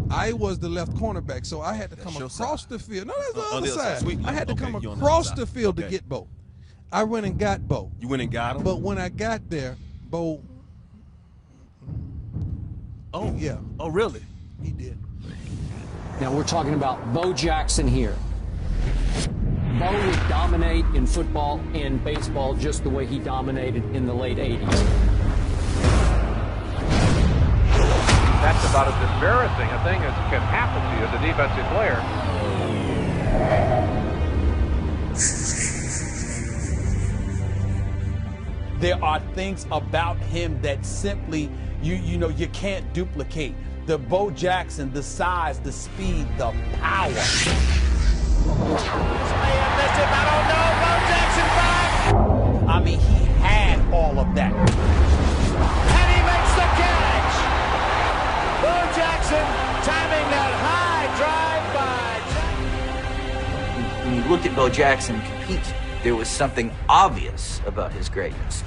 I was the left cornerback, so I had to come across the field. No, that's the other side. Sweet. I had to come across the field to get Bo. I went and got Bo. You went and got him? But when I got there, Bo. Oh, yeah. Oh, really? He did. Now we're talking about Bo Jackson here. Bo would dominate in football and baseball just the way he dominated in the late 80s. That's about as embarrassing a thing as can happen to you as a defensive player. There are things about him that simply you know you can't duplicate. The Bo Jackson, the size, the speed, the power. I mean, he had all of that. And he makes the catch. Bo Jackson timing that high drive by. When you looked at Bo Jackson compete, there was something obvious about his greatness.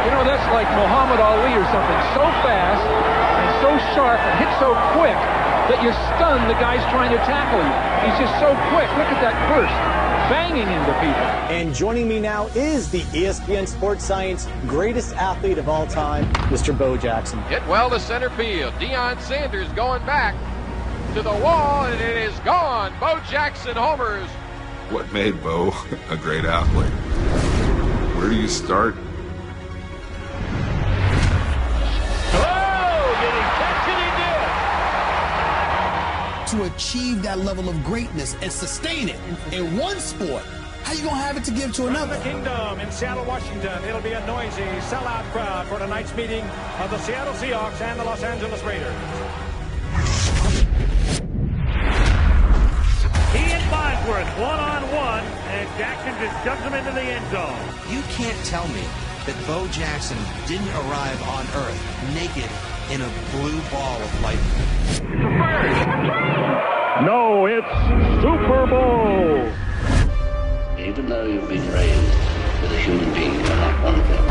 You know, that's like Muhammad Ali or something. So fast and so sharp and hit so quick that you're stunned the guy's trying to tackle you. He's just so quick. Look at that burst, banging into people. And joining me now is the ESPN Sports Science greatest athlete of all time, Mr. Bo Jackson. Hit well to center field. Deion Sanders going back to the wall, and it is gone. Bo Jackson homers. What made Bo a great athlete? Where do you start? To achieve that level of greatness and sustain it in one sport, how you gonna have it to give to another? The Kingdom in Seattle, Washington. It'll be a noisy sellout crowd for tonight's meeting of the Seattle Seahawks and the Los Angeles Raiders. He and Bosworth one-on-one, and Jackson just shoves him into the end zone. You can't tell me that Bo Jackson didn't arrive on Earth naked in a blue ball of light. No, it's Super Bowl. Even though you've been raised with a human being, you're not one of them.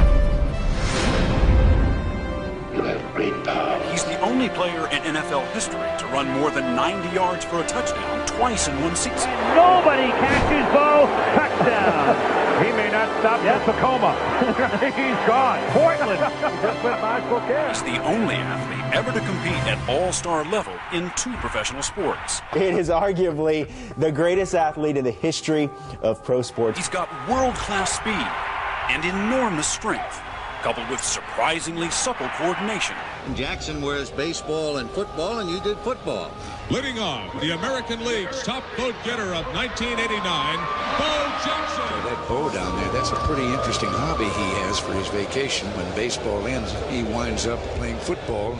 You have great power. He's the only player in NFL history to run more than 90 yards for a touchdown twice in one season. And nobody catches Bo. Touchdown. He may not stop in Tacoma. He's gone. Portland. Just went by Spokane. He's the only athlete ever to compete at all-star level in 2 professional sports. It is arguably the greatest athlete in the history of pro sports. He's got world-class speed and enormous strength, coupled with surprisingly supple coordination. Jackson wears baseball and football, and you did football. Leading on, the American League's top vote-getter of 1989, Bo Jackson. That Bo down there, that's a pretty interesting hobby he has for his vacation. When baseball ends, he winds up playing football.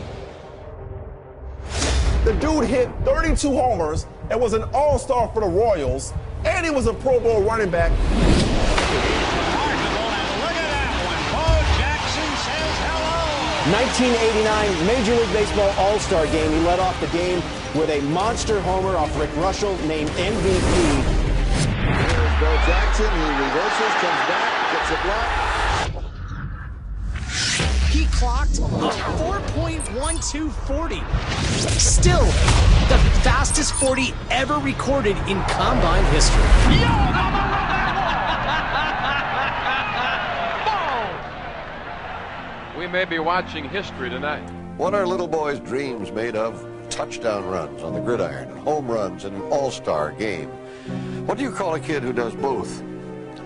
The dude hit 32 homers and was an all-star for the Royals, and he was a Pro Bowl running back. 1989 Major League Baseball All-Star Game. He led off the game with a monster homer off Rick Russell, named MVP. There's Bo Jackson. He reverses, comes back, gets a block. He clocked a 4.1240. Still the fastest 40 ever recorded in combine history. We may be watching history tonight. What are little boys' dreams made of? Touchdown runs on the gridiron, and home runs in an all-star game. What do you call a kid who does both?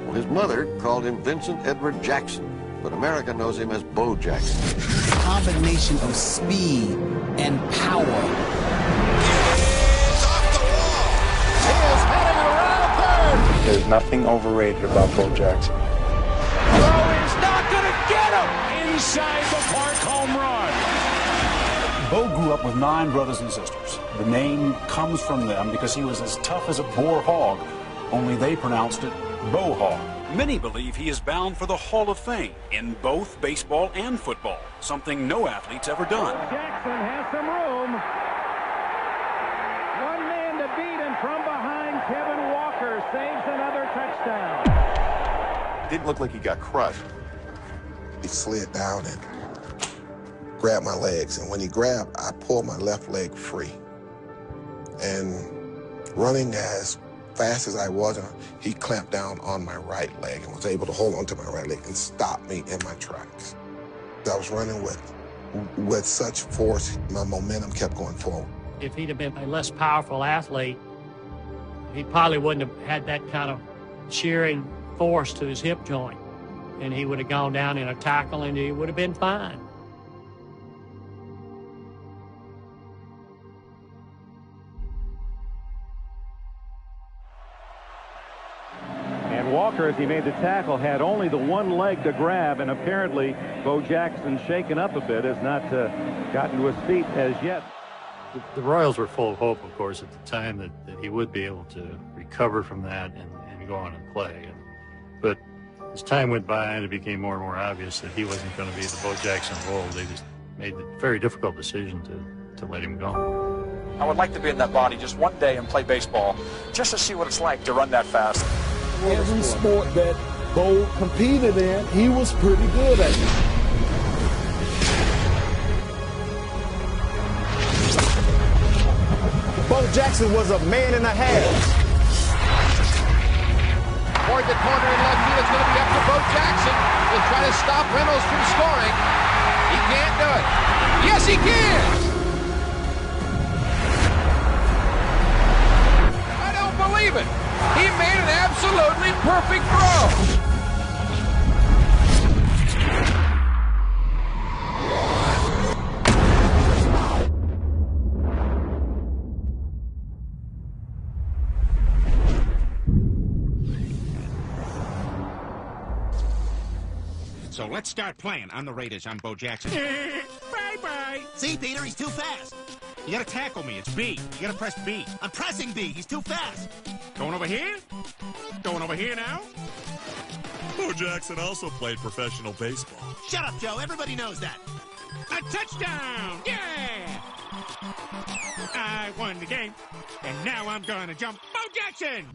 Well, his mother called him Vincent Edward Jackson, but America knows him as Bo Jackson. A combination of speed and power. He is heading around third. There's nothing overrated about Bo Jackson. Throw is not going to get him. Inside the park home run. Bo grew up with 9 brothers and sisters. The name comes from them because he was as tough as a boar hog, only they pronounced it Bo Hog. Many believe he is bound for the Hall of Fame in both baseball and football, something no athlete's ever done. Jackson has some room. One man to beat, and from behind, Kevin Walker saves another touchdown. didn't look like he got crushed. He slid down and grabbed my legs, and when he grabbed, I pulled my left leg free. And running as fast as I was, he clamped down on my right leg and was able to hold onto my right leg and stop me in my tracks. I was running with such force, my momentum kept going forward. If he'd have been a less powerful athlete, he probably wouldn't have had that kind of shearing force to his hip joint, and he would have gone down in a tackle and he would have been fine. And Walker, as he made the tackle, had only the one leg to grab, and apparently Bo Jackson, shaken up a bit, has not gotten to his feet as yet. The Royals were full of hope, of course, at the time that he would be able to recover from that and go on and play. But as time went by and it became more and more obvious that he wasn't going to be the Bo Jackson of old, they just made the very difficult decision to let him go. I would like to be in that body just one day and play baseball, just to see what it's like to run that fast. Every sport that Bo competed in, he was pretty good at it. Bo Jackson was a man and a half. Toward the corner in left field, it's going to be up to Bo Jackson to try to stop Reynolds from scoring. He can't do it. Yes, he can! I don't believe it. He made an absolutely perfect throw. So let's start playing. On the Raiders, I'm Bo Jackson. Bye-bye. See, Peter, he's too fast. You gotta tackle me. It's B. You gotta press B. I'm pressing B. He's too fast. Going over here? Going over here now? Bo Jackson also played professional baseball. Shut up, Joe. Everybody knows that. A touchdown! Yeah! I won the game, and now I'm gonna jump Bo Jackson!